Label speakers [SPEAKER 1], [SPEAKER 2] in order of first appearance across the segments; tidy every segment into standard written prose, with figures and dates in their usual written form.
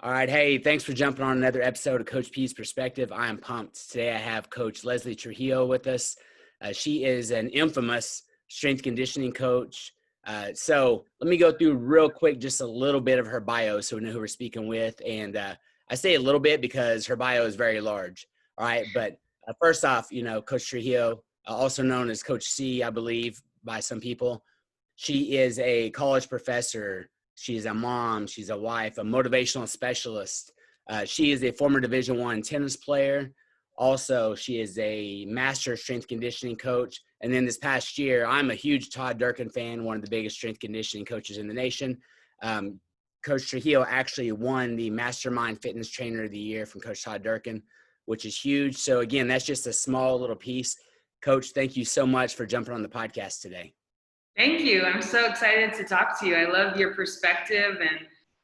[SPEAKER 1] All right. Hey, thanks for jumping on another episode of Coach Pete's Perspective. I am pumped. Today I have Coach Leslie Trujillo with us. She is an infamous strength conditioning coach. So let me go through real quick just a little bit of her bio so we know who we're speaking with. And I say a little bit because her bio is very large. All right. But first off, Coach Trujillo, also known as Coach C, I believe, by some people. She is a college professor. She's a mom. She's a wife, a motivational specialist. She is a former Division I tennis player. Also, she is a master strength conditioning coach. And then this past year, I'm a huge Todd Durkin fan, one of the biggest strength conditioning coaches in the nation. Coach Trujillo actually won the Mastermind Fitness Trainer of the Year from Coach Todd Durkin, which is huge. So again, that's just a small little piece. Coach, thank you so much for jumping on the podcast today.
[SPEAKER 2] Thank you. I'm so excited to talk to you. I love your perspective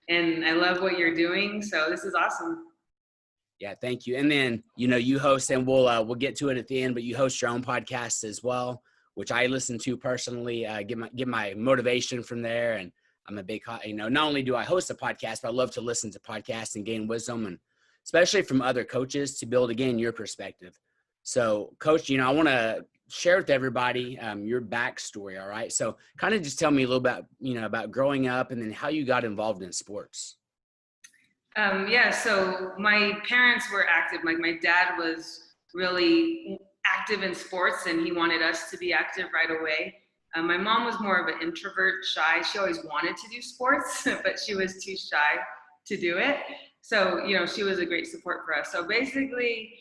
[SPEAKER 2] and I love what you're doing. So this is awesome.
[SPEAKER 1] Yeah, thank you. And then, you host, and we'll get to it at the end, but you host your own podcast as well, which I listen to personally, get my motivation from there. And I'm a big, not only do I host a podcast, but I love to listen to podcasts and gain wisdom, and especially from other coaches to be able to gain your perspective. So Coach, I want to share with everybody your backstory. All right. So kind of just tell me a little bit, about growing up and then how you got involved in sports.
[SPEAKER 2] So my parents were active. Like my dad was really active in sports and he wanted us to be active right away. My mom was more of an introvert, shy. She always wanted to do sports, but she was too shy to do it. So, she was a great support for us. So basically,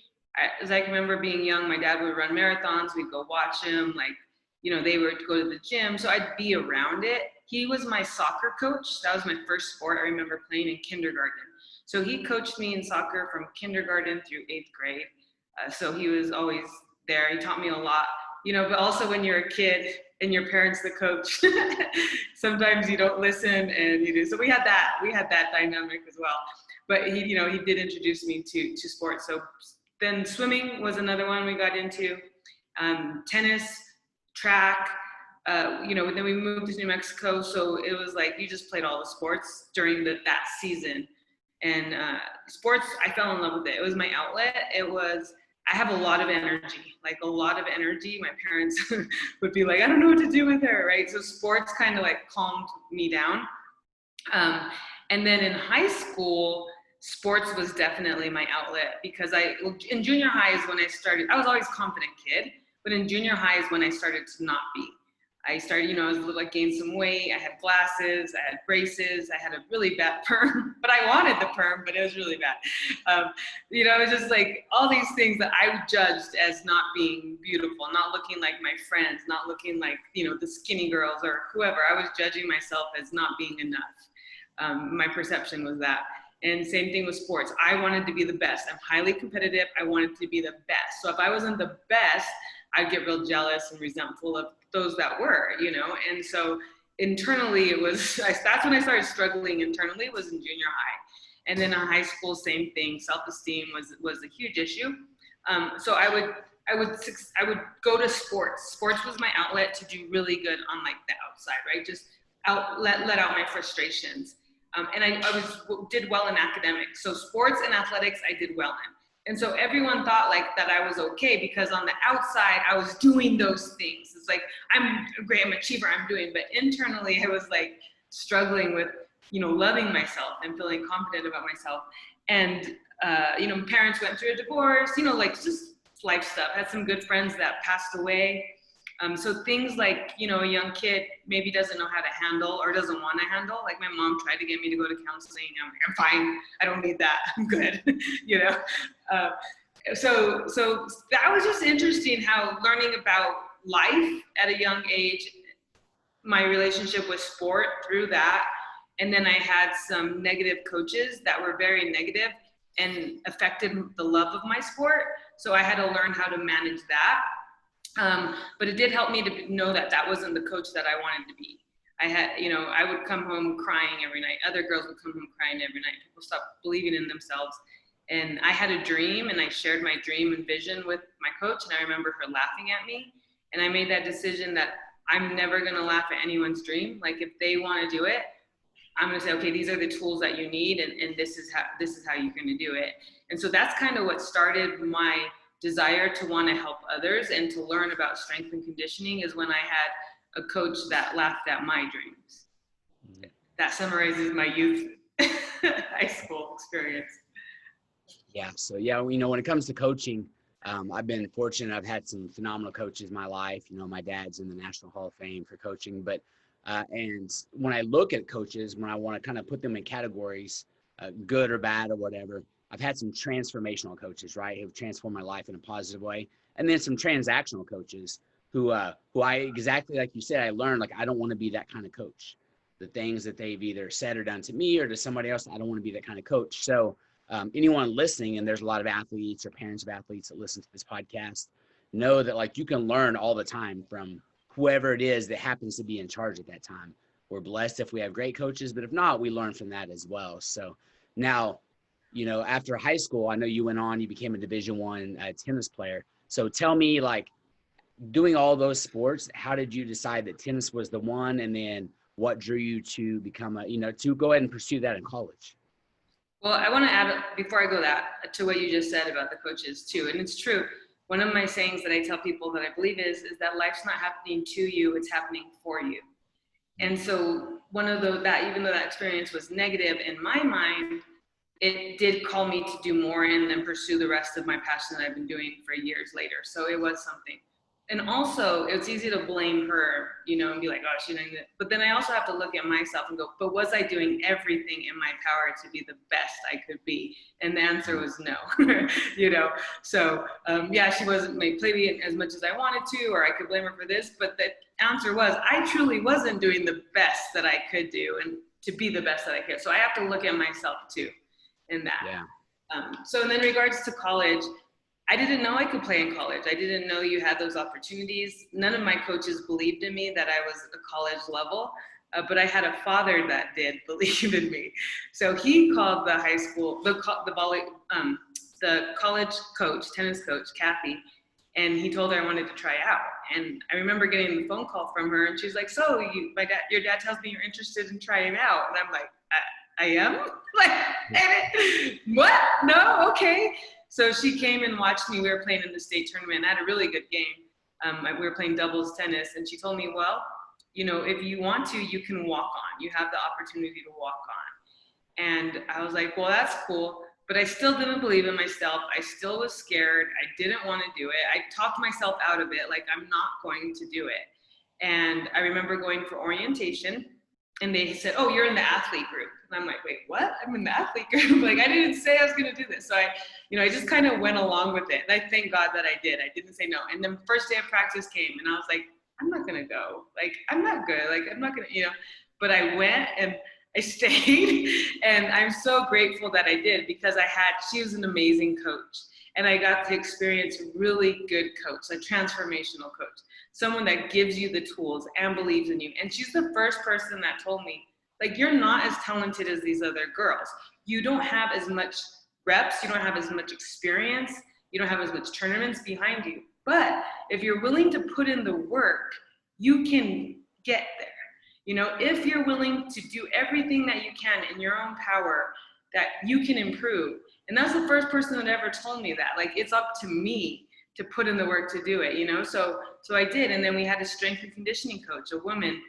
[SPEAKER 2] as I can remember being young, my dad would run marathons. We'd go watch him. They would go to the gym. So I'd be around it. He was my soccer coach. That was my first sport. I remember playing in kindergarten. So he coached me in soccer from kindergarten through 8th grade. So he was always there. He taught me a lot, but also when you're a kid and your parents the coach, sometimes you don't listen and you do. So we had that dynamic as well. But he did introduce me to sports. So then swimming was another one we got into, tennis, track, then we moved to New Mexico. So it was like, you just played all the sports during that season. And sports, I fell in love with it. It was my outlet. I have a lot of energy. My parents would be like, I don't know what to do with her, right? So sports kind of calmed me down. And then in high school, sports was definitely my outlet because in junior high is when I started. I was always a confident kid, but in junior high is when I started to not be. I started, I gained some weight. I had glasses, I had braces, I had a really bad perm, but I wanted the perm, but it was really bad. It was just all these things that I judged as not being beautiful, not looking like my friends, not looking like, the skinny girls or whoever. I was judging myself as not being enough. My perception was that. And same thing with sports. I wanted to be the best. I'm highly competitive. I wanted to be the best. So if I wasn't the best, I'd get real jealous and resentful of those that were, and so internally that's when I started struggling internally, was in junior high. And then in high school, same thing. Self-esteem was a huge issue. So I would go to sports. Sports was my outlet to do really good on the outside, right? Just let out my frustrations. And I did well in academics. So sports and athletics, I did well in. And so everyone thought that I was okay because on the outside, I was doing those things. It's I'm great, I'm an achiever, I'm doing, but internally I was struggling with, loving myself and feeling confident about myself. And, parents went through a divorce, just life stuff. Had some good friends that passed away. So things a young kid maybe doesn't know how to handle or doesn't want to handle. My mom tried to get me to go to counseling. I'm fine. I don't need that. I'm good. So that was just interesting how learning about life at a young age, my relationship with sport through that. And then I had some negative coaches that were very negative and affected the love of my sport. So I had to learn how to manage that. But it did help me to know that wasn't the coach that I wanted to be. I would come home crying every night. Other girls would come home crying every night. People stopped believing in themselves. And I had a dream, and I shared my dream and vision with my coach, and I remember her laughing at me. And I made that decision that I'm never going to laugh at anyone's dream. If they want to do it, I'm going to say, okay, these are the tools that you need, and this is how you're going to do it. And so that's kind of what started my desire to want to help others and to learn about strength and conditioning, is when I had a coach that laughed at my dreams. That summarizes my youth high school experience.
[SPEAKER 1] Yeah. So yeah, when it comes to coaching, I've been fortunate. I've had some phenomenal coaches in my life. My dad's in the National Hall of Fame for coaching, but and when I look at coaches, when I want to kind of put them in categories, good or bad or whatever, I've had some transformational coaches, right, who've transformed my life in a positive way, and then some transactional coaches who I, exactly like you said, I learned, like, I don't want to be that kind of coach. The things that they've either said or done to me or to somebody else, I don't want to be that kind of coach. So anyone listening, and there's a lot of athletes or parents of athletes that listen to this podcast, know that, like, you can learn all the time from whoever it is that happens to be in charge at that time. We're blessed if we have great coaches, but if not, we learn from that as well. So now, after high school, I know you went on, you became a Division I tennis player. So tell me, like, doing all those sports, how did you decide that tennis was the one? And then what drew you to become to go ahead and pursue that in college?
[SPEAKER 2] Well, I want to add, before I go to what you just said about the coaches too. And it's true. One of my sayings that I tell people that I believe is that life's not happening to you, it's happening for you. And so even though that experience was negative in my mind, it did call me to do more and then pursue the rest of my passion that I've been doing for years later. So it was something. And also, it's easy to blame her, and be like, oh, she didn't. But then I also have to look at myself and go, but was I doing everything in my power to be the best I could be? And the answer was no, So, she wasn't maybe as much as I wanted to, or I could blame her for this. But the answer was, I truly wasn't doing the best that I could do and to be the best that I could. So I have to look at myself too in that.
[SPEAKER 1] Yeah.
[SPEAKER 2] So in regards to college, I didn't know I could play in college. I didn't know you had those opportunities. None of my coaches believed in me that I was a college level, but I had a father that did believe in me. So he called the high school, the college coach, tennis coach, Kathy, and he told her I wanted to try out. And I remember getting the phone call from her, and she's like, "So your dad tells me you're interested in trying out," and I'm like, "I am." Like, what? No, okay. So she came and watched me. We were playing in the state tournament. I had a really good game. We were playing doubles tennis, and she told me, well, if you want to, you can walk on. You have the opportunity to walk on. And I was like, well, that's cool. But I still didn't believe in myself. I still was scared. I didn't want to do it. I talked myself out of it, like, I'm not going to do it. And I remember going for orientation, and they said, oh, you're in the athlete group. And I'm like, wait, what? I'm in the athlete group? Like, I didn't say I was going to do this. So I just kind of went along with it. And I thank God that I did. I didn't say no. And then first day of practice came, and I was like, I'm not going to go. Like, I'm not good. Like, I'm not going to, but I went and I stayed. And I'm so grateful that I did, because she was an amazing coach. And I got to experience a really good coach, a transformational coach, someone that gives you the tools and believes in you. And she's the first person that told me, like, you're not as talented as these other girls. You don't have as much reps. You don't have as much experience. You don't have as much tournaments behind you. But if you're willing to put in the work, you can get there. If you're willing to do everything that you can in your own power, that you can improve. And that's the first person that ever told me that. Like, it's up to me to put in the work to do it, So I did. And then we had a strength and conditioning coach, a woman,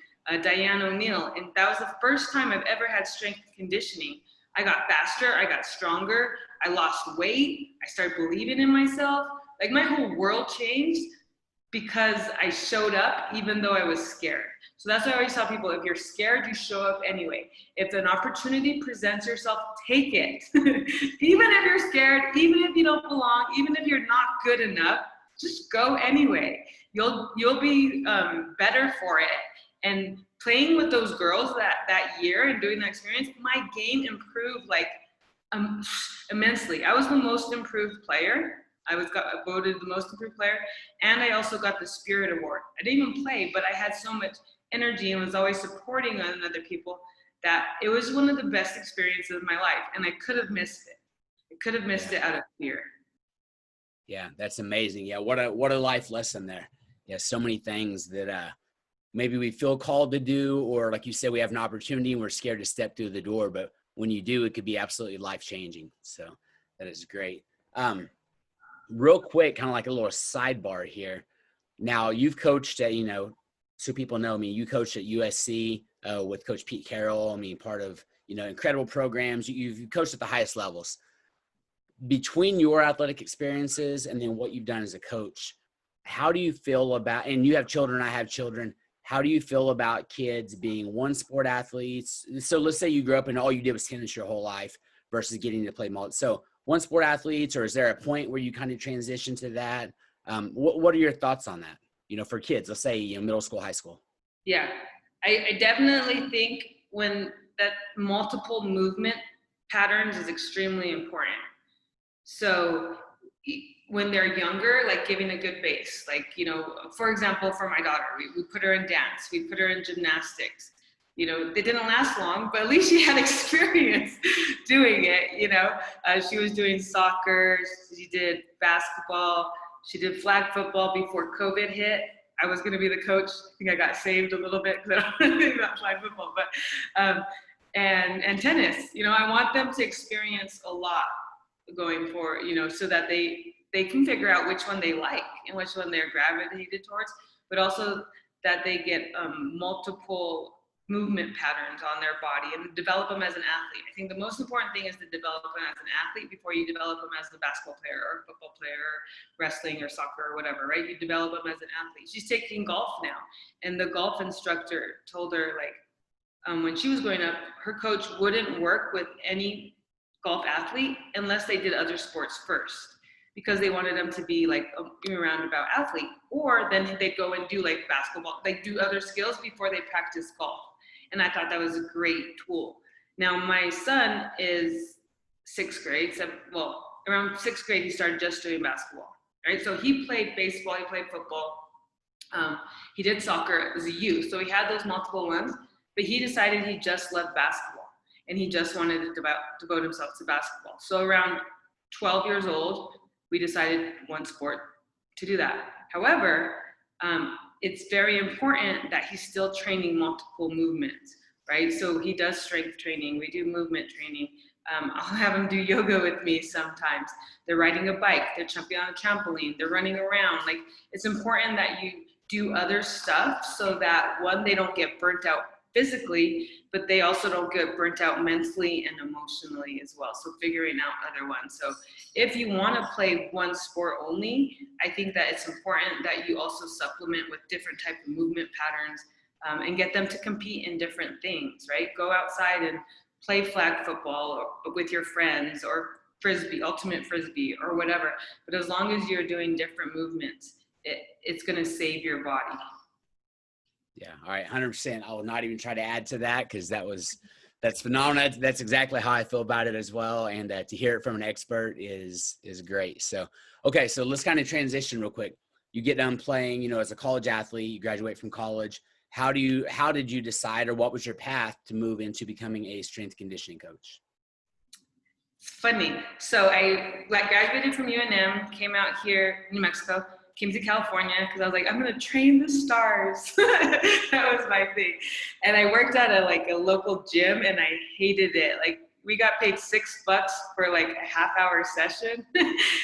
[SPEAKER 2] Diane O'Neill. And that was the first time I've ever had strength and conditioning. I got faster. I got stronger. I lost weight. I started believing in myself. Like, my whole world changed because I showed up even though I was scared. So that's why I always tell people, if you're scared, you show up anyway. If an opportunity presents yourself, take it. Even if you're scared, even if you don't belong, even if you're not good enough, just go anyway. You'll be better for it. And playing with those girls that year and doing that experience, my game improved immensely. I was the most improved player. I got voted the most improved player, and I also got the Spirit Award. I didn't even play, but I had so much energy and was always supporting other people that it was one of the best experiences of my life, and I could have missed it. I could have missed it out of fear.
[SPEAKER 1] Yeah, that's amazing. Yeah, what a life lesson there. Yeah, so many things that maybe we feel called to do, or like you said, we have an opportunity and we're scared to step through the door, but when you do, it could be absolutely life-changing. So that is great. Real quick, kind of like a little sidebar here. Now you've coached at, so people know me, you coached at USC with Coach Pete Carrol. I mean, part of, incredible programs. You've coached at the highest levels. Between your athletic experiences and then what you've done as a coach, how do you feel about, and you have children, I have children, how do you feel about kids being one sport athletes? So let's say you grew up and all you did was tennis your whole life versus getting to play multi. So one sport athletes, or is there a point where you kind of transition to that? What are your thoughts on that? For kids, let's say, middle school, high school.
[SPEAKER 2] Yeah, I definitely think when that multiple movement patterns is extremely important. So when they're younger, like giving a good base, like, for example, for my daughter, we put her in dance, we put her in gymnastics. They didn't last long, but at least she had experience doing it. She was doing soccer, she did basketball, she did flag football before COVID hit. I was going to be the coach. I think I got saved a little bit because I don't think about flag football, but and tennis. I want them to experience a lot going forward, so that they can figure out which one they like and which one they're gravitated towards, but also that they get multiple movement patterns on their body and develop them as an athlete. I think the most important thing is to develop them as an athlete before you develop them as a basketball player or football player or wrestling or soccer or whatever, right? You develop them as an athlete. She's taking golf now, and the golf instructor told her, like, when she was growing up, her coach wouldn't work with any golf athlete unless they did other sports first, because they wanted them to be like a roundabout athlete, or then they'd go and do like basketball, like do other skills before they practice golf. And I thought that was a great tool. Now my son is sixth grade, around sixth grade, he started just doing basketball, right? So he played baseball, he played football, he did soccer as a youth. So he had those multiple ones, but he decided he just loved basketball and he just wanted to devote himself to basketball. So around 12 years old, we decided one sport to do that. However, it's very important that he's still training multiple movements, right? So he does strength training, we do movement training. I'll have him do yoga with me sometimes. They're riding a bike, they're jumping on a trampoline, they're running around. Like, it's important that you do other stuff so that, one, they don't get burnt out physically, but they also don't get burnt out mentally and emotionally as well. So figuring out other ones. So if you want to play one sport only, I think that it's important that you also supplement with different type of movement patterns, and get them to compete in different things, right? Go outside and play flag football with your friends, or frisbee, ultimate frisbee, or whatever. But as long as you're doing different movements, it's going to save your body.
[SPEAKER 1] Yeah. All right. 100%. I will not even try to add to that, because that's phenomenal. That's exactly how I feel about it as well. And to hear it from an expert is great. So, okay. So let's kind of transition real quick. You get done playing, as a college athlete, you graduate from college. How did you decide, or what was your path to move into becoming a strength conditioning coach?
[SPEAKER 2] It's funny. So I graduated from UNM, came out here, New Mexico, came to California because I was like, I'm going to train the stars. That was my thing. And I worked at a local gym, and I hated it. Like, we got paid $6 for like a half-hour session.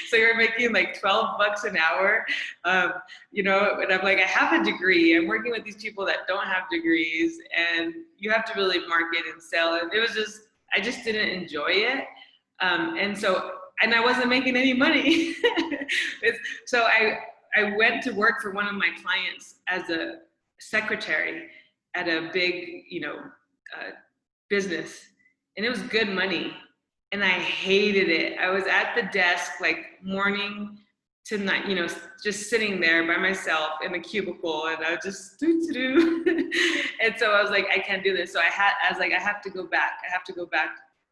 [SPEAKER 2] So you're making like $12 an hour. And I'm like, I have a degree. I'm working with these people that don't have degrees, and you have to really market and sell. And it was I just didn't enjoy it. And I wasn't making any money. So I went to work for one of my clients as a secretary at a big, business, and it was good money, and I hated it. I was at the desk like morning to night, just sitting there by myself in the cubicle, and I was just and so I was like, I can't do this. So I have to go back.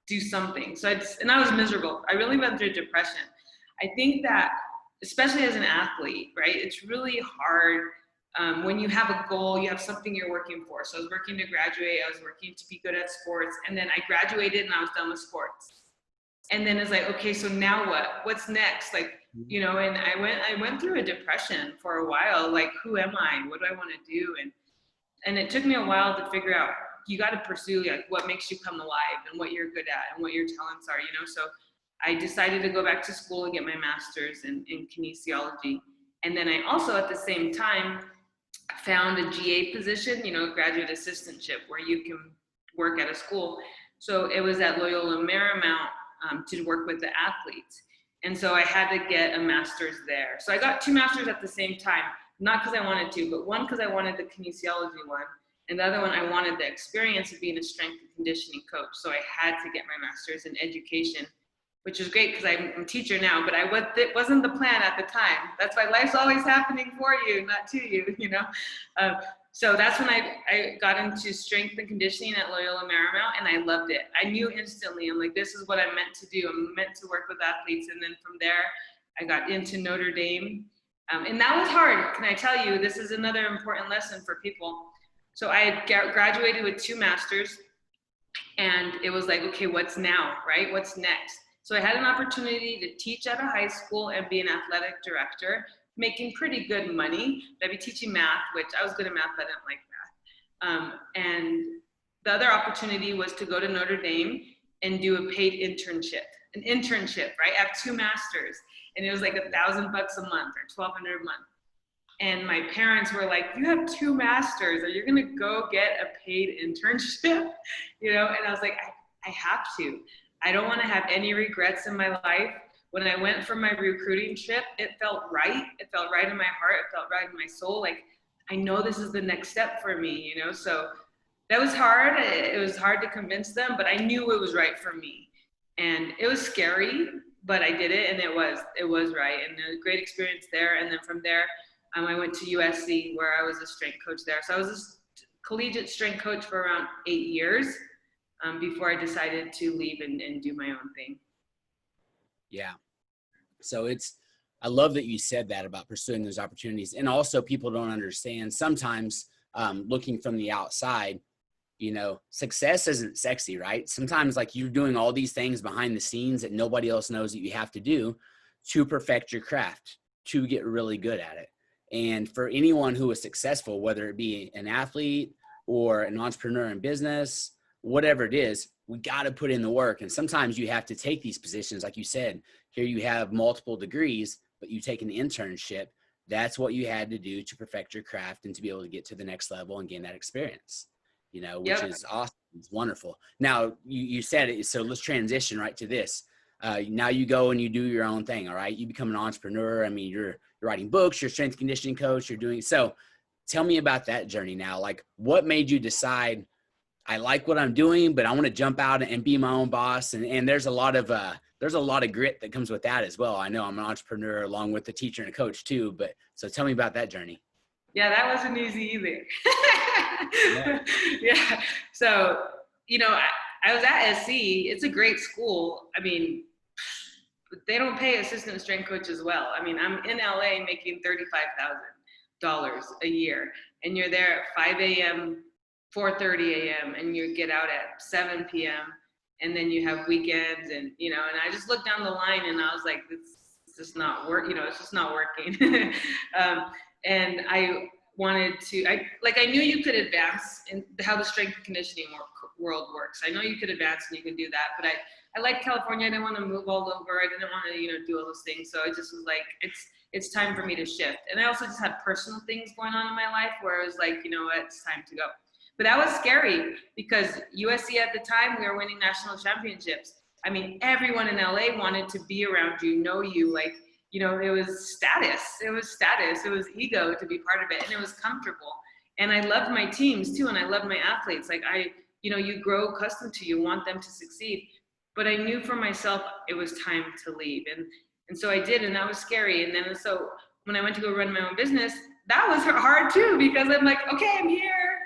[SPEAKER 2] Do something. So I was miserable. I really went through depression. I think that, especially as an athlete, right, it's really hard when you have a goal, you have something you're working for. So I was working to graduate, I was working to be good at sports, and then I graduated and I was done with sports. And then it's like, okay, so now what? What's next? Like, and I went through a depression for a while. Like, who am I? What do I want to do? And it took me a while to figure out, you got to pursue like what makes you come alive and what you're good at and what your talents are, so I decided to go back to school and get my master's in kinesiology. And then I also at the same time found a GA position, graduate assistantship, where you can work at a school. So it was at Loyola Marymount to work with the athletes. And so I had to get a master's there. So I got 2 masters at the same time, not because I wanted to, but one because I wanted the kinesiology one, and the other one I wanted the experience of being a strength and conditioning coach. So I had to get my master's in education, which is great because I'm a teacher now, but it wasn't the plan at the time. That's why life's always happening for you, not to you, So that's when I got into strength and conditioning at Loyola Marymount, and I loved it. I knew instantly, I'm like, this is what I'm meant to do. I'm meant to work with athletes. And then from there, I got into Notre Dame. And that was hard. Can I tell you, this is another important lesson for people. So I had graduated with 2 masters, and it was like, okay, what's now, right? What's next? So I had an opportunity to teach at a high school and be an athletic director, making pretty good money. I'd be teaching math, which I was good at math, but I didn't like math. And the other opportunity was to go to Notre Dame and do a paid internship, right? I have 2 masters, and it was like $1,000 a month or $1,200 a month. And my parents were like, you have 2 masters, are you gonna go get a paid internship? And I was like, I have to. I don't want to have any regrets in my life. When I went for my recruiting trip, it felt right. It felt right in my heart. It felt right in my soul. Like, I know this is the next step for me, So that was hard. It was hard to convince them, but I knew it was right for me. And it was scary, but I did it, and it was right. And a great experience there. And then from there, I went to USC, where I was a strength coach there. So I was a collegiate strength coach for around 8 years. Before I decided to leave and do my own thing.
[SPEAKER 1] Yeah. So I love that you said that about pursuing those opportunities. And also, people don't understand sometimes, looking from the outside, success isn't sexy, right? Sometimes like you're doing all these things behind the scenes that nobody else knows that you have to do to perfect your craft, to get really good at it. And for anyone who is successful, whether it be an athlete or an entrepreneur in business, whatever it is, we got to put in the work. And sometimes you have to take these positions. Like you said, here you have multiple degrees, but you take an internship. That's what you had to do to perfect your craft and to be able to get to the next level and gain that experience, which is awesome. It's wonderful. Now you said it. So let's transition right to this. Now you go and you do your own thing. All right. You become an entrepreneur. I mean, you're writing books, you're a strength conditioning coach, you're doing. So tell me about that journey now. Like, what made you decide, I like what I'm doing, but I want to jump out and be my own boss. And there's a lot of grit that comes with that as well. I know I'm an entrepreneur along with a teacher and a coach too, but so tell me about that journey.
[SPEAKER 2] Yeah, that wasn't easy either. Yeah. So, I was at SC. It's a great school. I mean, they don't pay assistant strength coaches well. I mean, I'm in LA making $35,000 a year, and you're there at 5 a.m., 4:30 a.m. and you get out at 7 p.m. and then you have weekends and and I just looked down the line and I was like, it's just not it's just not working. And I wanted to, I knew you could advance in how the strength and conditioning world works. I know you could advance and you can do that, but I liked California. I didn't want to move all over. I didn't want to do all those things. So I just was like, it's time for me to shift. And I also just had personal things going on in my life where I was like, it's time to go. But that was scary because USC at the time, we were winning national championships. I mean, everyone in LA wanted to be around you, know you, like, it was status. It was ego to be part of it. And it was comfortable. And I loved my teams too. And I loved my athletes. Like you grow accustomed to, you want them to succeed. But I knew for myself, it was time to leave. And so I did, and that was scary. And then, so when I went to go run my own business, that was hard too, because I'm like, okay, I'm here.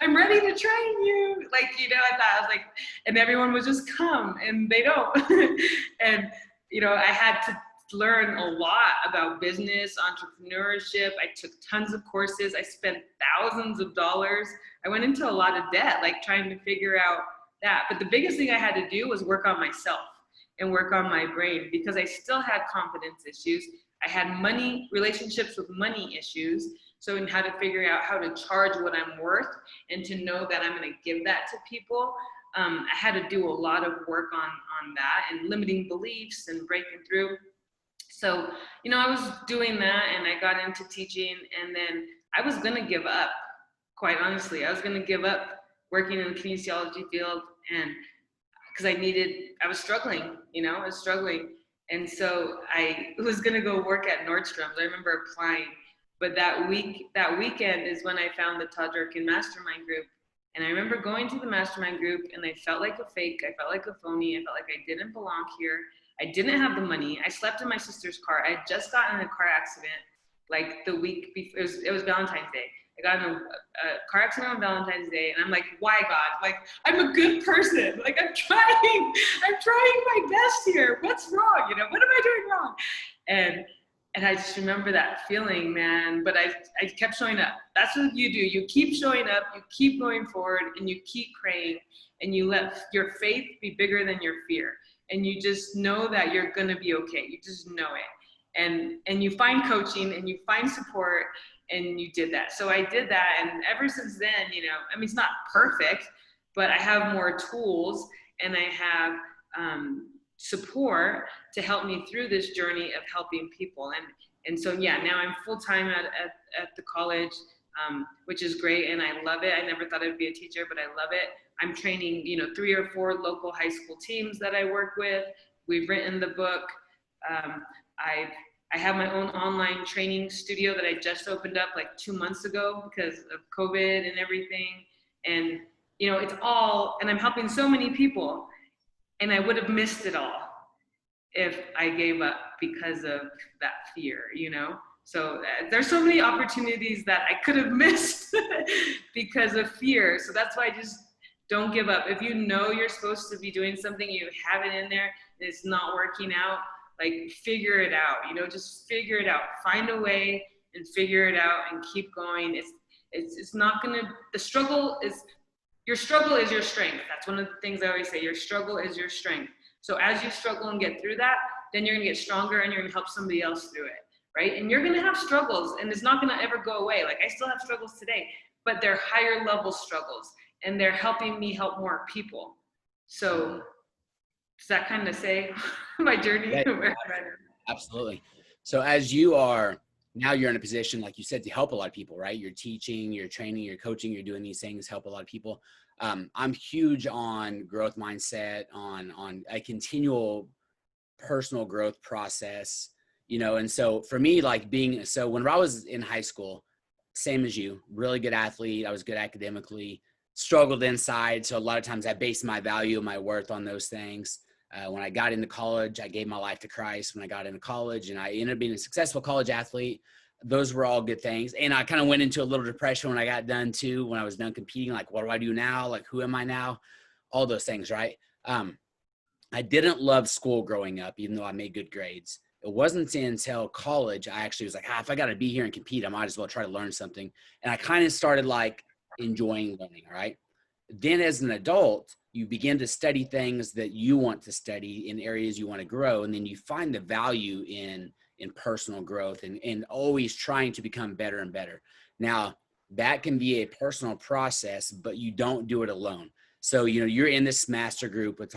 [SPEAKER 2] I'm ready to train you. Like, I thought, I was like, and everyone would just come, and they don't. And, I had to learn a lot about business, entrepreneurship. I took tons of courses. I spent thousands of dollars. I went into a lot of debt, like trying to figure out that. But the biggest thing I had to do was work on myself and work on my brain, because I still had confidence issues. I had relationships with money issues. So in how to figure out how to charge what I'm worth and to know that I'm going to give that to people. I had to do a lot of work on that and limiting beliefs and breaking through. So, I was doing that and I got into teaching, and then I was going to give up, quite honestly. I was going to give up working in the kinesiology field, and because I was struggling, I was struggling. And so I was going to go work at Nordstrom's. I remember applying, but that weekend is when I found the Todd Durkin Mastermind group. And I remember going to the mastermind group and I felt like a fake. I felt like a phony. I felt like I didn't belong here. I didn't have the money. I slept in my sister's car. I had just gotten in a car accident like the week before. It was Valentine's Day. I got in a car accident on Valentine's Day, and I'm like, why, God? Like, I'm a good person. Like, I'm trying my best here. What's wrong? What am I doing wrong? And I just remember that feeling, man. But I kept showing up. That's what you do. You keep showing up, you keep going forward, and you keep praying, and you let your faith be bigger than your fear. And you just know that you're gonna be okay. You just know it. And you find coaching and you find support, and you did that. So I did that, and ever since then, it's not perfect, but I have more tools and I have support to help me through this journey of helping people. And so, yeah, now I'm full-time at the college, which is great, and I love it. I never thought I'd be a teacher, but I love it. I'm training, 3 or 4 local high school teams that I work with. We've written the book. I have my own online training studio that I just opened up like 2 months ago because of COVID and everything. And, it's all, and I'm helping so many people, and I would have missed it all if I gave up because of that fear, So there's so many opportunities that I could have missed because of fear. So that's why I just don't give up. If you know you're supposed to be doing something, you have it in there, and it's not working out, like, figure it out, just figure it out. Find a way and figure it out and keep going. It's not gonna, your struggle is your strength. That's one of the things I always say, your struggle is your strength. So as you struggle and get through that, then you're gonna get stronger and you're gonna help somebody else through it, right? And you're gonna have struggles, and it's not gonna ever go away. Like, I still have struggles today, but they're higher level struggles, and they're helping me help more people. So does that kind of say my journey?
[SPEAKER 1] Yeah, absolutely. So as you're in a position, like you said, to help a lot of people, right? You're teaching, you're training, you're coaching, you're doing these things, help a lot of people. I'm huge on growth mindset, on a continual personal growth process, and so for me, like when I was in high school, same as you, really good athlete. I was good academically, struggled inside. So a lot of times I based my value, my worth on those things. When I got into college, I gave my life to Christ when I got into college, and I ended up being a successful college athlete. Those were all good things. And I kind of went into a little depression when I got done too, when I was done competing, like, what do I do now? Like, who am I now? All those things, right? I didn't love school growing up, even though I made good grades. It wasn't until college I actually was like, if I got to be here and compete, I might as well try to learn something. And I kind of started like enjoying learning, right? Then as an adult, you begin to study things that you want to study in areas you want to grow. And then you find the value in personal growth and always trying to become better and better. Now, that can be a personal process, but you don't do it alone. So, you're in this mastermind group with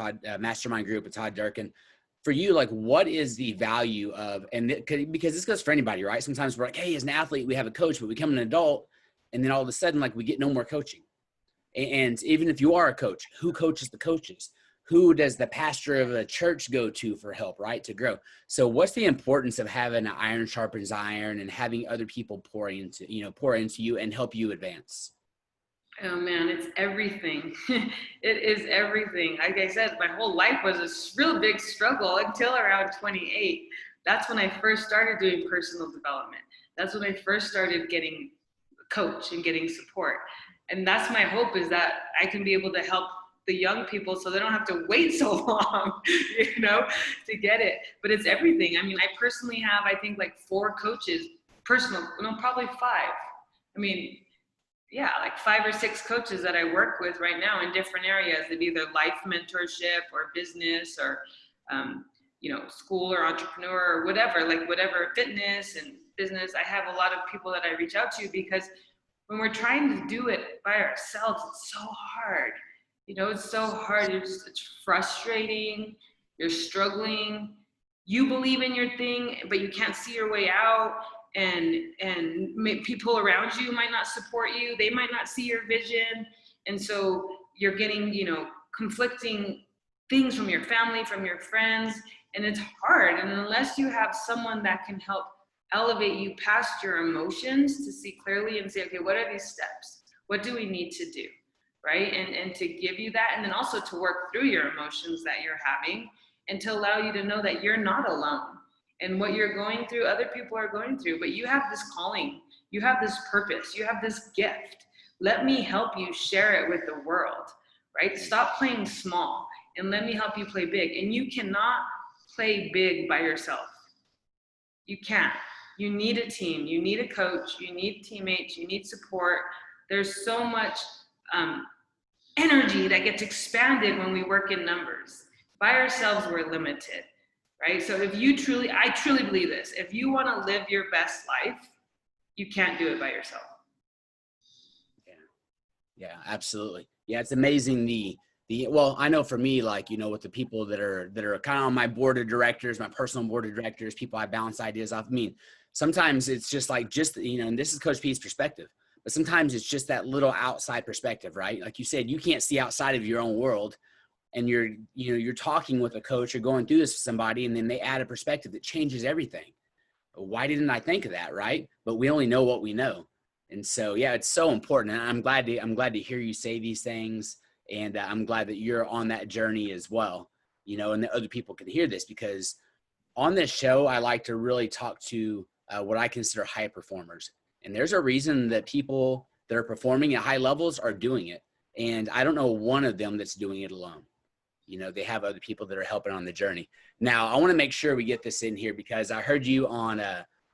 [SPEAKER 1] Todd Durkin. For you, like, what is the value of, because this goes for anybody, right? Sometimes we're like, hey, as an athlete, we have a coach, but we become an adult, and then all of a sudden, like, we get no more coaching. And even if you are a coach, who coaches the coaches? Who does the pastor of a church go to for help, right? To grow. So what's the importance of having an iron sharpens iron and having other people pour into you and help you advance?
[SPEAKER 2] Oh man, it's everything. It is everything. Like I said, my whole life was a real big struggle until around 28. That's when I first started doing personal development. That's when I first started getting a coach and getting support. And that's my hope, is that I can be able to help the young people so they don't have to wait so long, to get it. But it's everything. I mean, I personally have, I think, like 4 coaches, probably 5. I mean, yeah, like 5 or 6 coaches that I work with right now in different areas of either life mentorship or business or, school or entrepreneur or whatever, fitness and business, I have a lot of people that I reach out to, because when we're trying to do it by ourselves, it's so hard. It's so hard. It's frustrating. You're struggling. You believe in your thing, but you can't see your way out. And people around you might not support you. They might not see your vision. And so you're getting, conflicting things from your family, from your friends, and it's hard. And unless you have someone that can help elevate you past your emotions to see clearly and say, okay, what are these steps? What do we need to do? Right? And to give you that, and then also to work through your emotions that you're having, and to allow you to know that you're not alone. And what you're going through, other people are going through, but you have this calling, you have this purpose, you have this gift. Let me help you share it with the world, right? Stop playing small and let me help you play big. And you cannot play big by yourself. You can't. You need a team, you need a coach, you need teammates, you need support. There's so much energy that gets expanded when we work in numbers. By ourselves, we're limited, right? So I truly believe this. If you want to live your best life, you can't do it by yourself.
[SPEAKER 1] Yeah, absolutely. Yeah, it's amazing well, I know for me, like, with the people that are kind of on my board of directors, my personal board of directors, people I bounce ideas off. I mean, sometimes it's just like, and this is Coach Pete's perspective, but sometimes it's just that little outside perspective, right? Like you said, you can't see outside of your own world, and you're talking with a coach or going through this with somebody, and then they add a perspective that changes everything. Why didn't I think of that? Right. But we only know what we know. And so, yeah, it's so important. And I'm glad to hear you say these things. And I'm glad that you're on that journey as well, and that other people can hear this, because on this show, I like to really talk to what I consider high performers. And there's a reason that people that are performing at high levels are doing it. And I don't know one of them that's doing it alone. They have other people that are helping on the journey. Now, I want to make sure we get this in here, because I heard you on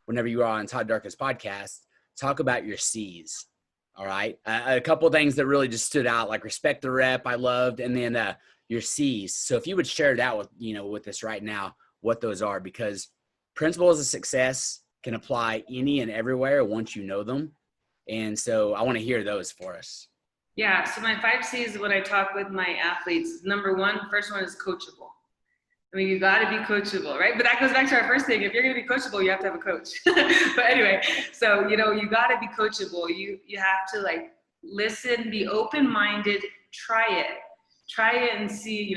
[SPEAKER 1] whenever you were on Todd Durkin's podcast, talk about your C's. All right. A couple of things that really just stood out, like respect the rep, I loved, and then your C's. So if you would share that with us right now, what those are, because principles of success can apply any and everywhere once you know them. And so I want to hear those for us.
[SPEAKER 2] Yeah, so my 5 C's when I talk with my athletes, number one, first one is coachable. I mean, you got to be coachable, right? But that goes back to our first thing. If you're going to be coachable, you have to have a coach. But anyway, so, you got to be coachable. You have to listen, be open-minded, try it and see,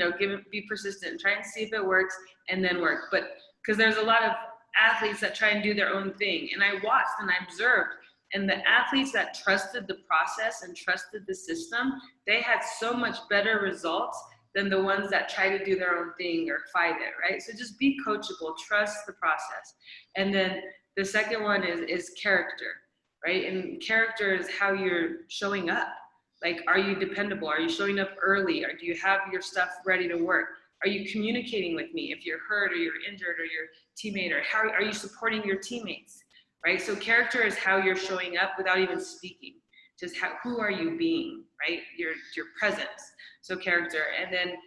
[SPEAKER 2] be persistent, try and see if it works, and then work. But because there's a lot of athletes that try and do their own thing. And I watched and I observed, and the athletes that trusted the process and trusted the system, they had so much better results than the ones that try to do their own thing or fight it, right? So just be coachable, trust the process. And then the second one is character, right? And character is how you're showing up. Like, are you dependable? Are you showing up early? Or do you have your stuff ready to work? Are you communicating with me if you're hurt or you're injured or your teammate, or how are you supporting your teammates, right? So character is how you're showing up without even speaking. Just who are you being, right? Your presence. So character. And then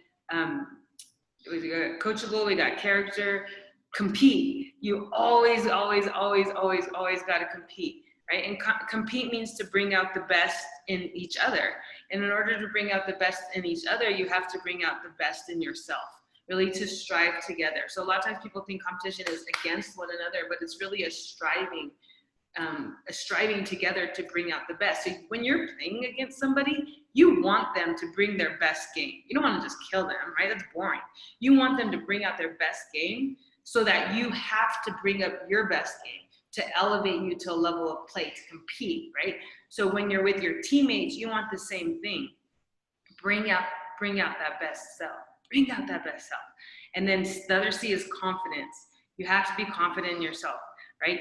[SPEAKER 2] we got coachable, we got character. Compete. You always got to compete, right? And compete means to bring out the best in each other. And in order to bring out the best in each other, you have to bring out the best in yourself, really, to strive together. So a lot of times people think competition is against one another, but it's really a striving together to bring out the best. So when you're playing against somebody, you want them to bring their best game. You don't want to just kill them, right? That's boring. You want them to bring out their best game, so that you have to bring up your best game to elevate you to a level of play, to compete, right? So when you're with your teammates, you want the same thing. Bring out that best self. Bring out that best self. And then the other C is confidence. You have to be confident in yourself, right?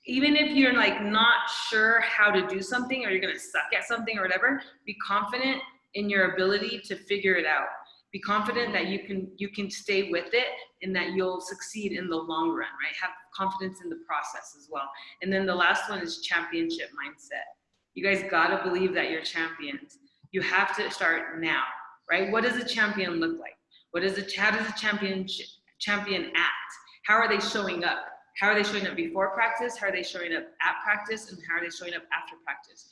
[SPEAKER 2] Even if you're not sure how to do something, or you're going to suck at something or whatever, be confident in your ability to figure it out. Be confident that you can stay with it and that you'll succeed in the long run, right? Have confidence in the process as well. And then the last one is championship mindset. You guys got to believe that you're champions. You have to start now, right? What does a champion look like? How does a champion act? How are they showing up? How are they showing up before practice? How are they showing up at practice? And how are they showing up after practice?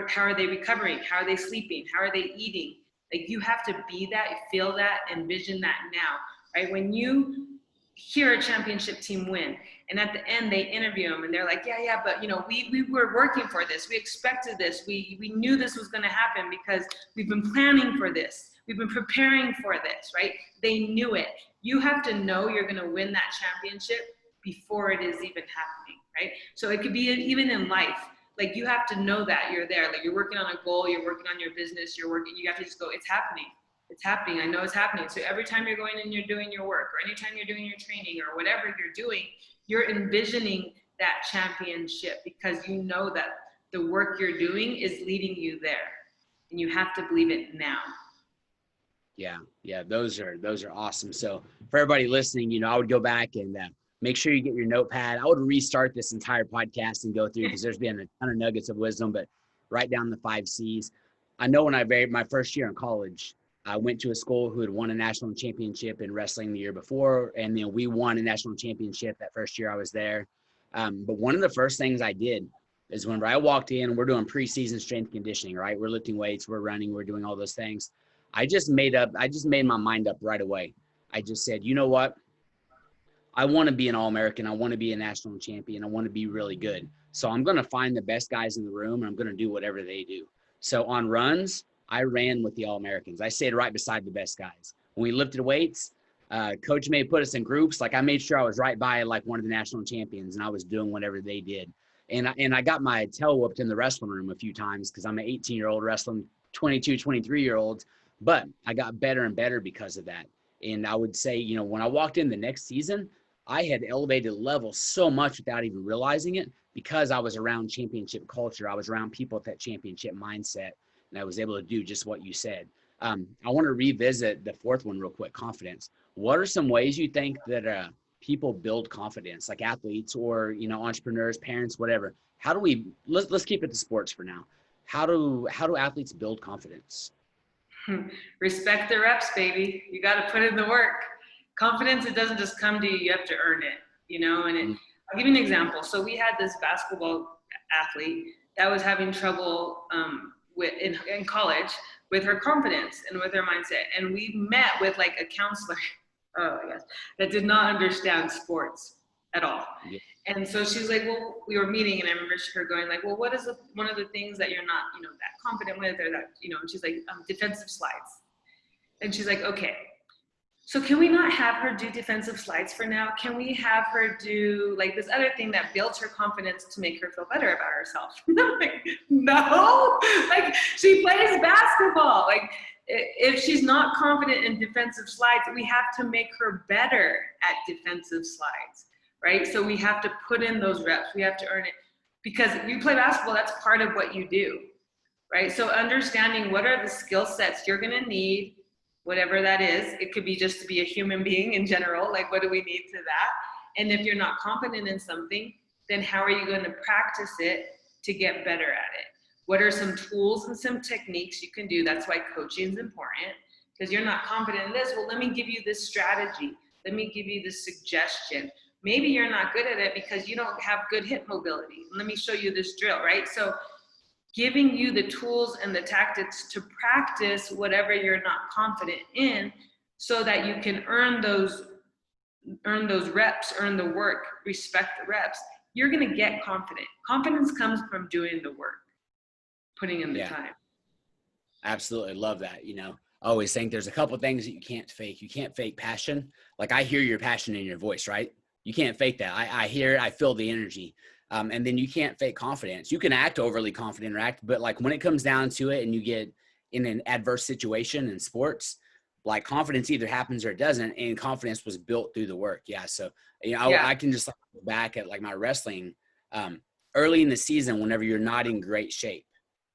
[SPEAKER 2] How are they recovering? How are they sleeping? How are they eating? Like, you have to be that, feel that, envision that now, right? When you hear a championship team win, and at the end they interview them and they're like, yeah, but we were working for this. We expected this. We knew this was going to happen because we've been planning for this. We've been preparing for this, right? They knew it. You have to know you're going to win that championship before it is even happening, right? So it could be even in life. Like, you have to know that you're there. Like, you're working on a goal, you're working on your business, you have to just go, it's happening. It's happening. I know it's happening. So every time you're going and you're doing your work, or anytime you're doing your training or whatever you're doing, you're envisioning that championship, because you know that the work you're doing is leading you there, and you have to believe it now.
[SPEAKER 1] Yeah. Those are awesome. So for everybody listening, I would go back and make sure you get your notepad. I would restart this entire podcast and go through, because there's been a ton of nuggets of wisdom, but write down the 5 C's. I know when my first year in college, I went to a school who had won a national championship in wrestling the year before, and then we won a national championship that first year I was there. But one of the first things I did is, whenever I walked in, we're doing preseason strength conditioning, right? We're lifting weights, we're running, we're doing all those things. I just made my mind up right away. I just said, you know what? I want to be an All-American. I want to be a national champion. I want to be really good. So I'm going to find the best guys in the room, and I'm going to do whatever they do. So on runs, I ran with the All-Americans. I stayed right beside the best guys. When we lifted weights, Coach may put us in groups. Like, I made sure I was right by like one of the national champions, and I was doing whatever they did. And I got my tail whooped in the wrestling room a few times, because I'm an 18-year-old wrestling 22, 23-year-olds. But I got better and better because of that. And I would say, when I walked in the next season, I had elevated levels so much without even realizing it, because I was around championship culture. I was around people with that championship mindset, and I was able to do just what you said. I want to revisit the fourth one real quick, confidence. What are some ways you think that people build confidence, like athletes or, entrepreneurs, parents, whatever? How do we, let's keep it to sports for now. How do athletes build confidence?
[SPEAKER 2] Respect the reps, baby. You got to put in the work. Confidence, it doesn't just come to you. You have to earn it, and I'll give you an example. So we had this basketball athlete that was having trouble in college with her confidence and with her mindset. And we met with like a counselor, that did not understand sports at all. Yeah. And so she's like, well, we were meeting, and I remember her going like, well, what is one of the things that you're not, that confident with, or that, and she's like, defensive slides. And she's like, okay, so can we not have her do defensive slides for now? Can we have her do like this other thing that builds her confidence to make her feel better about herself? Like, no, like, she plays basketball. Like, if she's not confident in defensive slides, we have to make her better at defensive slides, right? So we have to put in those reps. We have to earn it, because you play basketball, that's part of what you do, right? So understanding what are the skill sets you're gonna need, whatever that is. It could be just to be a human being in general, like, what do we need to that? And if you're not confident in something, then how are you going to practice it to get better at it? What are some tools and some techniques you can do? That's why coaching is important, because you're not confident in this. Well, let me give you this strategy. Let me give you this suggestion. Maybe you're not good at it because you don't have good hip mobility. Let me show you this drill, right? So giving you the tools and the tactics to practice whatever you're not confident in, so that you can earn those reps, earn the work, respect the reps. You're going to get confident. Confidence comes from doing the work, putting in the time.
[SPEAKER 1] Absolutely. Love that. I always think there's a couple of things that you can't fake. You can't fake passion. Like, I hear your passion in your voice, right? You can't fake that. I hear, I feel the energy. And then you can't fake confidence. You can act overly confident or act, but like, when it comes down to it and you get in an adverse situation in sports, like, confidence either happens or it doesn't. And confidence was built through the work. Yeah. So, I can just look back at like my wrestling, early in the season, whenever you're not in great shape,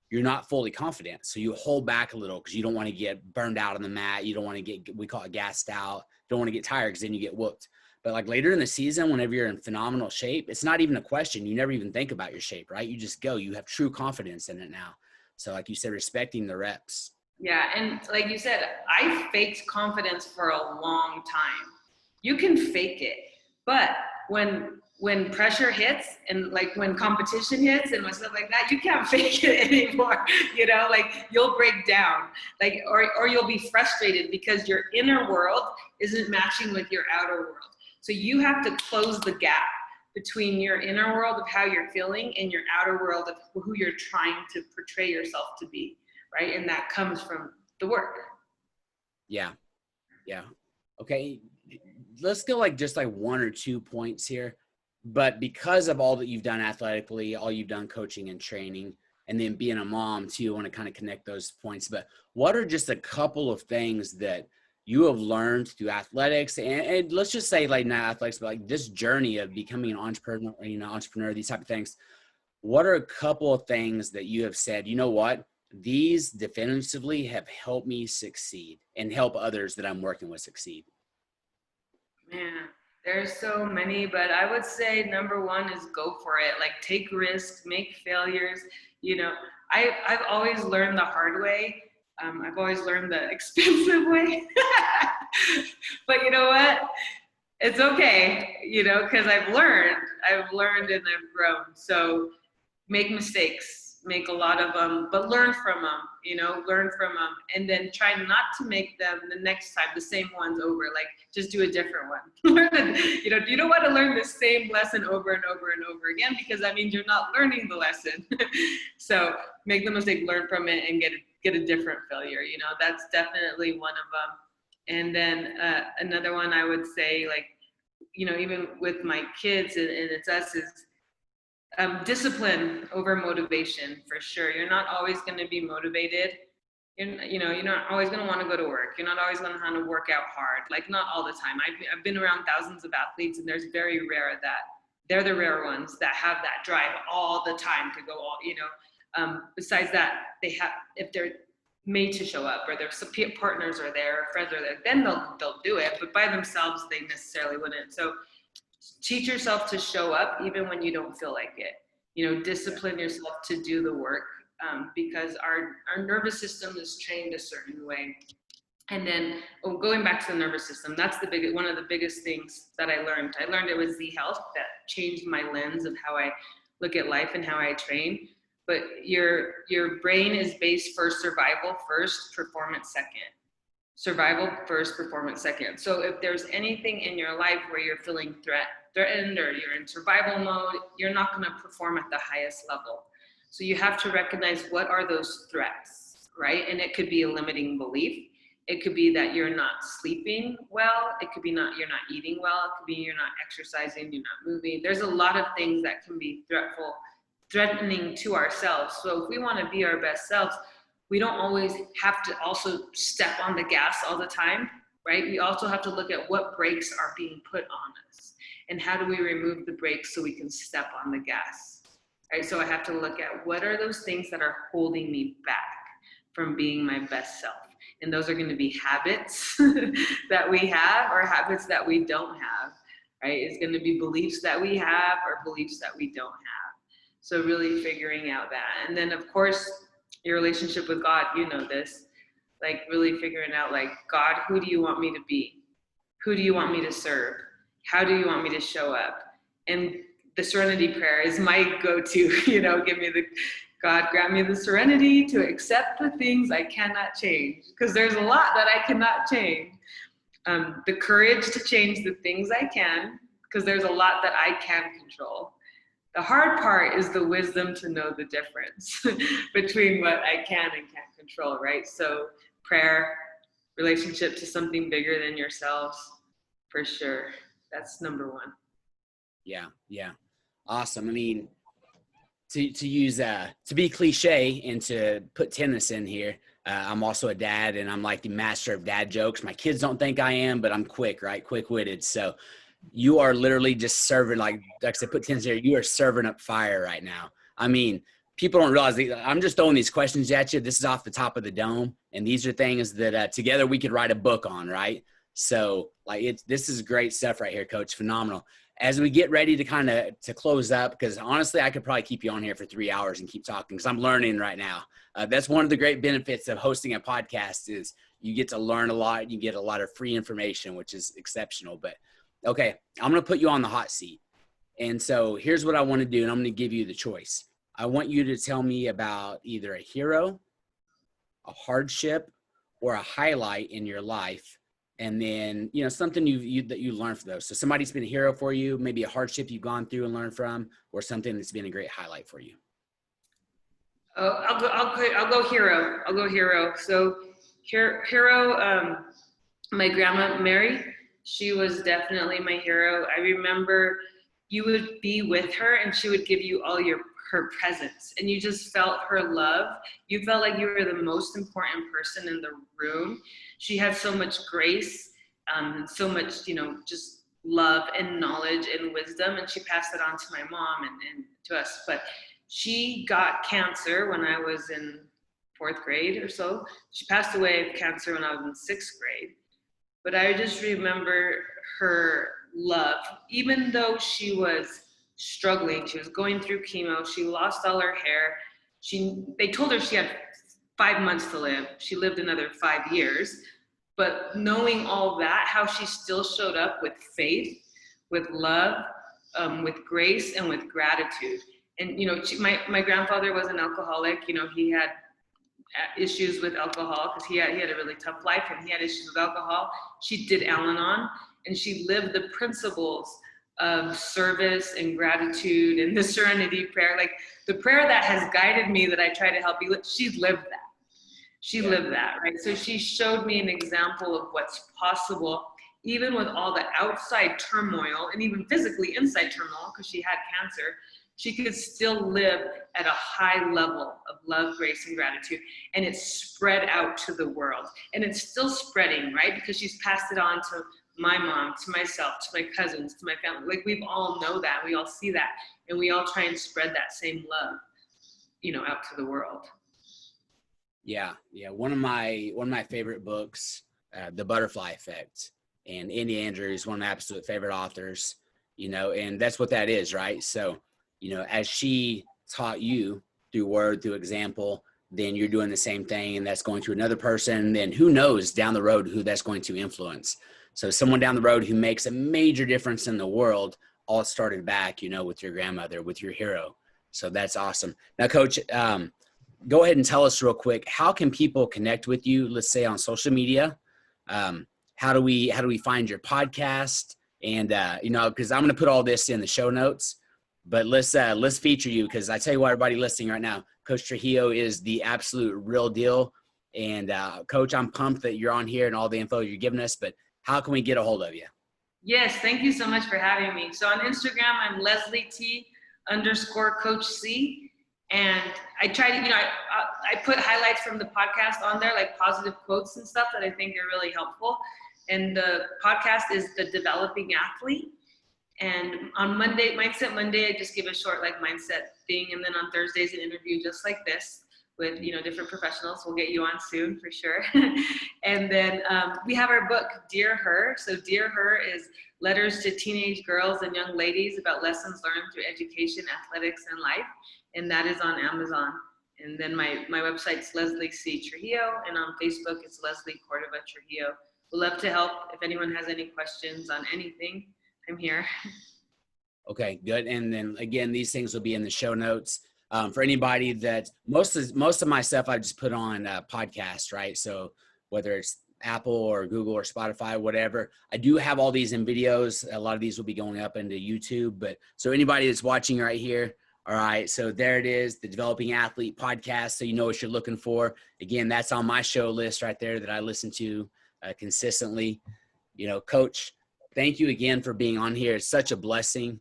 [SPEAKER 1] you're not fully confident. So you hold back a little, because you don't want to get burned out on the mat. You don't want to get, we call it gassed out. Don't want to get tired, because then you get whooped. But like, later in the season, whenever you're in phenomenal shape, it's not even a question. You never even think about your shape, right? You just go. You have true confidence in it now. So like you said, respecting the reps.
[SPEAKER 2] Yeah, and like you said, I faked confidence for a long time. You can fake it, but when when pressure hits and like when competition hits and stuff like that, you can't fake it anymore. You know, like you'll break down, like, or you'll be frustrated because your inner world isn't matching with your outer world. So you have to close the gap between your inner world of how you're feeling and your outer world of who you're trying to portray yourself to be, right? And that comes from the work.
[SPEAKER 1] Yeah. Yeah. Okay. Let's go like just like 1 or 2 points here. But because of all that you've done athletically, all you've done coaching and training, and then being a mom too, I want to kind of connect those points. But what are just a couple of things that you have learned through athletics, and let's just say like not athletics, but like this journey of becoming an entrepreneur, these type of things. What are a couple of things that you have said, you know what, these definitively have helped me succeed and help others that I'm working with succeed?
[SPEAKER 2] Man, there's so many, but I would say number one is go for it. Like take risks, make failures. You know, I've always learned the hard way. I've always learned the expensive way. But you know what? It's okay, you know, because I've learned and I've grown. So make mistakes, make a lot of them, but learn from them, you know, and then try not to make them the next time the same ones over. Like just do a different one. You don't want to learn the same lesson over and over and over again, because that means you're not learning the lesson. So make the mistake, learn from it, and get a different failure. You know, that's definitely one of them. And then another one I would say, like, you know, even with my kids and it's us, is discipline over motivation, for sure. You're not always going to be motivated. You're not always going to want to go to work. You're not always going to want to work out hard. Like not all the time. I've been around thousands of athletes, and there's very rare that they're the rare ones that have that drive all the time to go all, you know. Besides that, they have, if they're made to show up, or their partners are there, friends are there, then they'll do it. But by themselves, they necessarily wouldn't. So teach yourself to show up even when you don't feel like it. You know, discipline yourself to do the work, because our nervous system is trained a certain way. And then going back to the nervous system, that's one of the biggest things that I learned. I learned it was the health that changed my lens of how I look at life and how I train. But your brain is based for survival first, performance second. Survival first, performance second. So if there's anything in your life where you're feeling threatened or you're in survival mode, you're not going to perform at the highest level. So you have to recognize what are those threats, right? And it could be a limiting belief. It could be that you're not sleeping well. It could be you're not eating well. It could be you're not exercising, you're not moving. There's a lot of things that can be threatening to ourselves. So if we want to be our best selves, we don't always have to also step on the gas all the time, right? We also have to look at what brakes are being put on us and how do we remove the brakes so we can step on the gas, right? So I have to look at what are those things that are holding me back from being my best self. And those are going to be habits that we have or habits that we don't have, right? It's going to be beliefs that we have or beliefs that we don't have. So really figuring out that. And then of course, your relationship with God, you know this, like really figuring out like, God, who do you want me to be? Who do you want me to serve? How do you want me to show up? And the serenity prayer is my go-to, you know, God, grant me the serenity to accept the things I cannot change, because there's a lot that I cannot change. The courage to change the things I can, because there's a lot that I can control. The hard part is the wisdom to know the difference between what I can and can't control, right? So prayer, relationship to something bigger than yourselves, for sure. That's number one.
[SPEAKER 1] Yeah. Yeah. Awesome. I mean, to use, to be cliche and to put tennis in here, I'm also a dad, and I'm like the master of dad jokes. My kids don't think I am, but I'm quick, right? Quick-witted. So you are literally just serving, like I said, put tennis here. You are serving up fire right now. I mean, people don't realize I'm just throwing these questions at you. This is off the top of the dome. And these are things that together we could write a book on, right? So like this is great stuff right here, Coach. Phenomenal. As we get ready to to close up, because honestly, I could probably keep you on here for 3 hours and keep talking, because I'm learning right now. That's one of the great benefits of hosting a podcast is you get to learn a lot. You get a lot of free information, which is exceptional. But okay, I'm going to put you on the hot seat. And so here's what I want to do. And I'm going to give you the choice. I want you to tell me about either a hero, a hardship, or a highlight in your life. And then, something that you learned from those. So somebody's been a hero for you, maybe a hardship you've gone through and learned from, or something that's been a great highlight for you.
[SPEAKER 2] Oh, I'll go hero. I'll go hero. So hero, my grandma Mary, she was definitely my hero. I remember you would be with her and she would give you all her presents, and you just felt her love. You felt like you were the most important person in the room. She had so much grace, so much, just love and knowledge and wisdom, and she passed it on to my mom and to us. But she got cancer when I was in 4th grade or so. She passed away of cancer when I was in 6th grade. But I just remember her love, even though she was struggling, she was going through chemo, she lost all her hair. They told her she had 5 months to live. She lived another 5 years. But knowing all that, how she still showed up with faith, with love, with grace, and with gratitude. And, my grandfather was an alcoholic. He had issues with alcohol because he had a really tough life, and he had issues with alcohol. She did Al-Anon, and she lived the principles of service and gratitude and the serenity prayer, like the prayer that has guided me, that I try to help you. She lived that. She lived that, right? So she showed me an example of what's possible, even with all the outside turmoil and even physically inside turmoil, because she had cancer. She could still live at a high level of love, grace, and gratitude. And it's spread out to the world. And it's still spreading, right? Because she's passed it on to my mom, to myself, to my cousins, to my family. Like, we all know that. We all see that. And we all try and spread that same love, out to the world.
[SPEAKER 1] Yeah. One of my favorite books, The Butterfly Effect. And Andy Andrews, one of my absolute favorite authors, and that's what that is, right? So, as she taught you through word, through example, then you're doing the same thing, and that's going to another person. Then who knows down the road who that's going to influence. So someone down the road who makes a major difference in the world, all started back, with your grandmother, with your hero. So that's awesome. Now, Coach, go ahead and tell us real quick, how can people connect with you, let's say on social media? How do we find your podcast? And, because I'm going to put all this in the show notes. But let's feature you, because I tell you what, everybody listening right now, Coach Trujillo is the absolute real deal. And Coach, I'm pumped that you're on here and all the info you're giving us. But how can we get a hold of you?
[SPEAKER 2] Yes, thank you so much for having me. So on Instagram, I'm Leslie T_Coach C. And I try to, I put highlights from the podcast on there, like positive quotes and stuff that I think are really helpful. And the podcast is The Developing Athlete. And on Monday, Mindset Monday, I just give a short mindset thing. And then on Thursdays, an interview just like this with, different professionals. We'll get you on soon for sure. And then we have our book, Dear Her. So Dear Her is letters to teenage girls and young ladies about lessons learned through education, athletics, and life. And that is on Amazon. And then my website's Leslie C. Trujillo. And on Facebook, it's Leslie Cordova Trujillo. We'd love to help. If anyone has any questions on anything, I'm here.
[SPEAKER 1] Okay, good. And then again, these things will be in the show notes. For anybody that most of my stuff I just put on podcasts, right? So whether it's Apple or Google or Spotify, whatever, I do have all these in videos. A lot of these will be going up into YouTube. But so anybody that's watching right here, all right, so there it is, the Developing Athlete podcast. So you know what you're looking for. Again, that's on my show list right there that I listen to consistently. Coach, thank you again for being on here. It's such a blessing.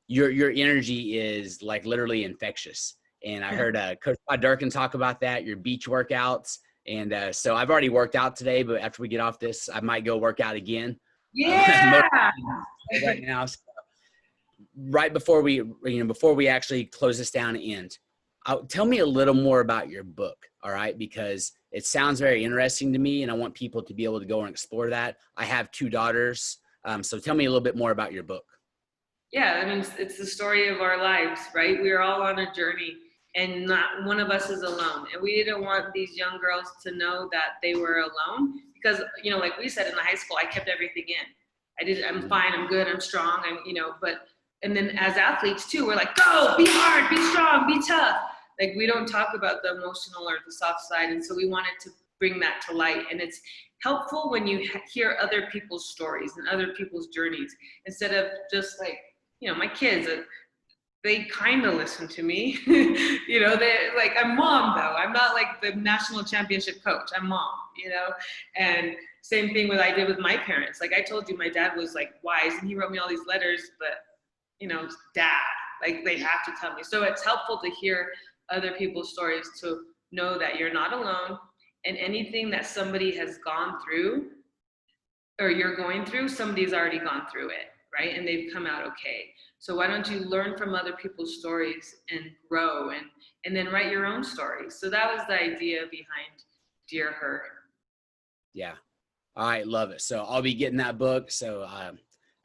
[SPEAKER 1] Your energy is like literally infectious. And I heard Coach Durkin talk about that, your beach workouts. And so I've already worked out today, but after we get off this, I might go work out again.
[SPEAKER 2] Yeah.
[SPEAKER 1] Right now. So right before we actually close this down and end, tell me a little more about your book. All right. Because it sounds very interesting to me, and I want people to be able to go and explore that. I have 2 daughters. So tell me a little bit more about your book.
[SPEAKER 2] Yeah, I mean, it's the story of our lives, right? We're all on a journey, and not one of us is alone. And we didn't want these young girls to know that they were alone, because, like we said in the high school, I kept everything in. I'm fine, I'm good, I'm strong, but And then as athletes too, we're like, go, be hard, be strong, be tough. Like we don't talk about the emotional or the soft side. And so we wanted to bring that to light. And it's helpful when you hear other people's stories and other people's journeys, instead of just like, my kids, they kind of listen to me. They're like, I'm mom though. I'm not like the national championship coach. I'm mom, and same thing I did with my parents. Like I told you, my dad was like wise and he wrote me all these letters, but dad, like they have to tell me. So it's helpful to hear other people's stories to know that you're not alone, and anything that somebody has gone through or you're going through, somebody's already gone through it, right? And they've come out okay. So why don't you learn from other people's stories and grow and then write your own stories? So that was the idea behind Dear Her.
[SPEAKER 1] Yeah. All right. Love it. So I'll be getting that book. So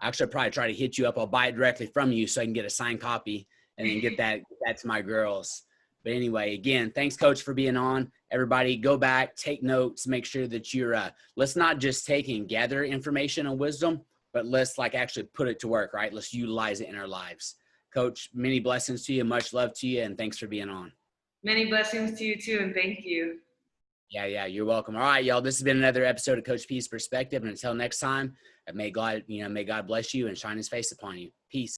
[SPEAKER 1] actually I'll probably try to hit you up. I'll buy it directly from you so I can get a signed copy and then get that to my girls. But anyway, again, thanks, Coach, for being on. Everybody go back, take notes, make sure that you're, let's not just take and gather information and wisdom, but let's like actually put it to work, right? Let's utilize it in our lives. Coach, many blessings to you. Much love to you. And thanks for being on.
[SPEAKER 2] Many blessings to you too. And thank you.
[SPEAKER 1] Yeah. You're welcome. All right, y'all. This has been another episode of Coach Pete's Perspective. And until next time, may God bless you and shine his face upon you. Peace.